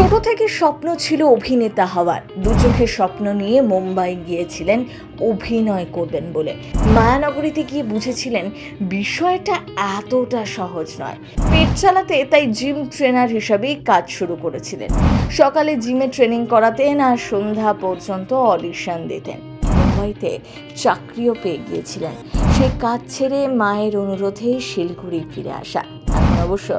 ছোট থেকে স্বপ্ন ছিল অভিনেতা হওয়ার। দু চোখের স্বপ্ন নিয়ে মুম্বাই গিয়েছিলেন অভিনয় করবেন বলে। মায়ানগরীতে গিয়ে বুঝেছিলেন বিষয়টা এতটা সহজ নয়। পেট চালাতে তাই জিম ট্রেনার হিসাবেই কাজ শুরু করেছিলেন। সকালে জিমে ট্রেনিং করাতেন আর সন্ধ্যা পর্যন্ত অডিশন দিতেন। মুম্বাইতে চাকরিও পেয়ে গিয়েছিলেন। সেই কাজ ছেড়ে মায়ের অনুরোধে শিলিগুড়ি ফিরে আসা। অবশ্য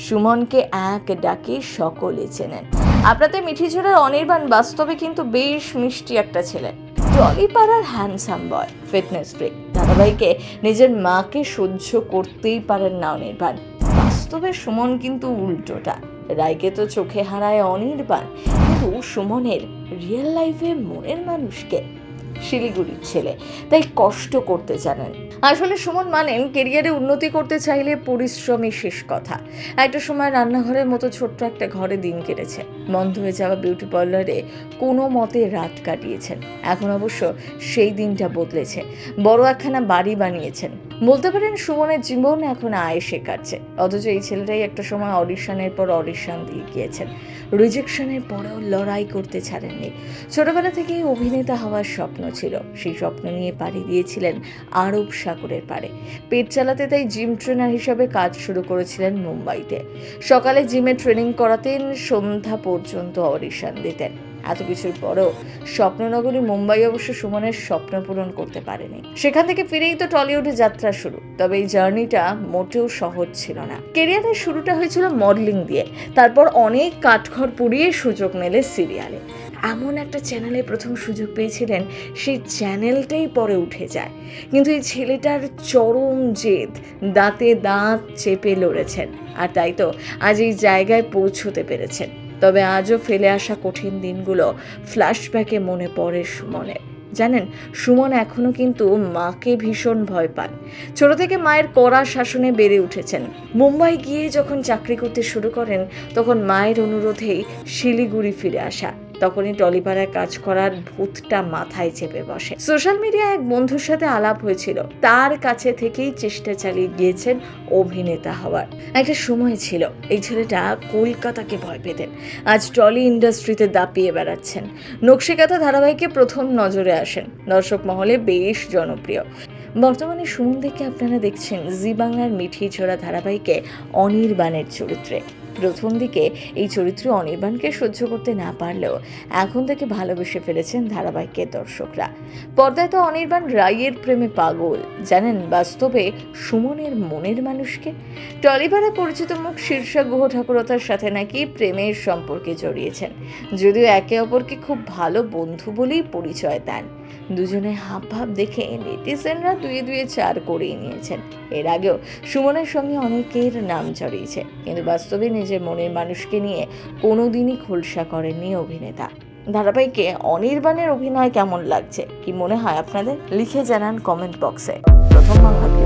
সুমনকে এক ডাকে সকলে চেনেন। আপনাদের মিঠিঝোড়ার অনির্বাণ বাস্তবে কিন্তু বেশ মিষ্টি একটা ছেলে। টলিপাড়ার হ্যান্ডসাম বয়, ফিটনেস ফ্রিক। ধারাবাহিকে নিজের মাকে সহ্য করতেই পারেন না অনির্বাণ। বাস্তবে সুমন কিন্তু উল্টোটা। রায়কে তো চোখে হারায় অনির্বাণ, কিন্তু সুমনের রিয়েল লাইফে মনের মানুষকে। শিলিগুড়ির ছেলে, তাই কষ্ট করতে জানেন। আসলে সুমন মানেন কেরিয়ারে উন্নতি করতে চাইলে পরিশ্রমই শেষ কথা। একটা সময় রান্নাঘরের মতো ছোট্ট একটা ঘরে দিন কেটেছে। বন্ধ হয়ে যাওয়া বিউটি পার্লারে কোনো মতে রাত কাটিয়েছেন। এখন অবশ্য সেই দিনটা বদলেছে। বড় একখানা বাড়ি বানিয়েছেন। বলতে পারেন সুমনের জীবন এখন আয়েশে কাটছে। অথচ এই ছেলেটাই একটা সময় অডিশনের পর অডিশন দিয়ে গিয়েছেন। রিজেকশনের পরেও লড়াই করতে ছাড়েননি। ছোটবেলা থেকেই অভিনেতা হওয়ার স্বপ্ন ছিল। সেই স্বপ্ন নিয়ে পাড়ি দিয়েছিলেন আরব সাগরের পাড়ে। পেট চালাতে তাই জিম ট্রেনার হিসাবে কাজ শুরু করেছিলেন মুম্বাইতে। সকালে জিমে ট্রেনিং করাতেন, সন্ধ্যা পর্যন্ত অডিশন দিতেন। এত কিছুর পরেও স্বপ্ননগরী মুম্বাই অবশ্য সুমনের স্বপ্ন পূরণ করতে পারেনি। সেখান থেকে ফিরেই তো টলিউডে যাত্রা শুরু। তবে এই জার্নিটা মোটেও সহজ ছিল না। কেরিয়ারের শুরুটা হয়েছিল মডেলিং দিয়ে। তারপর অনেক কাঠখড় পুড়িয়ে সুযোগ মেলে সিরিয়ালে। এমন একটা চ্যানেলে প্রথম সুযোগ পেয়েছিলেন, সেই চ্যানেলটাই পরে উঠে যায়। কিন্তু এই ছেলেটার চরম জেদ, দাঁতে দাঁত চেপে লড়েছেন। আর তাই তো আজ এই জায়গায় পৌঁছতে পেরেছেন। তবে আজও ফেলে আসা কঠিন দিনগুলো ফ্ল্যাশব্যাকে মনে পড়ে সুমনের। জানেন, সুমন এখনো কিন্তু মাকে ভীষণ ভয় পান। ছোট থেকে মায়ের কড়া শাসনে বেড়ে উঠেছেন। মুম্বাই গিয়ে যখন চাকরি করতে শুরু করেন, তখন মায়ের অনুরোধেই শিলিগুড়ি ফিরে আসা। তখনই টলিপাড়ায় কাজ করার ভূতটা মাথায় চেপে বসে। সোশ্যাল মিডিয়ায় এক বন্ধুর সাথে আলাপ হয়েছিল। তার কাছে থেকেই চেষ্টা চালিয়ে গিয়েছেন অভিনেতা হওয়ার। একটা সময় ছিল এই ছেলেটা কলকাতাকে ভয় পেতেন। আজ টলি ইন্ডাস্ট্রিতে দাপিয়ে বেড়াচ্ছেন। নকশিকাঁথা ধারাবাহিকে প্রথম নজরে আসেন। দর্শক মহলে বেশ জনপ্রিয়। বর্তমানে সুমনকে আপনারা দেখছেন জি বাংলার মিঠিঝোড়া ধারাবাহিকে অনির্বাণের চরিত্রে। প্রথম দিকে এই চরিত্রে অনির্বাণকে সহ্য করতে না পারলেও এখন থেকে ভালোবেসে ফেলেছেন ধারাবাহিকের দর্শকরা। পর্দায় তো অনির্বাণ রায়ের প্রেমে পাগল। জানেন, বাস্তবে সুমনের মনের মানুষকে। টলিপাড়ায় পরিচিত মুখ শীর্ষা গুহ ঠাকুরতার সাথে নাকি প্রেমের সম্পর্কে জড়িয়েছেন। যদিও একে অপরকে খুব ভালো বন্ধু বলেই পরিচয় দেন। দুজনে হাব ভাব দেখে নেটিজেনরা দুয়ে দুয়ে চার করেই নিয়েছেন। এর আগেও সুমনের সঙ্গে অনেকের নাম জড়িয়েছে, কিন্তু বাস্তবে নিজের মনের মানুষকে নিয়ে কোনোদিনই খোলসা করেননি অভিনেতা। ধারাবাহিকে অনির্বাণের অভিনয় কেমন লাগছে, কি মনে হয় আপনাদের? লিখে জানান কমেন্ট বক্সে। প্রথম বাংলা।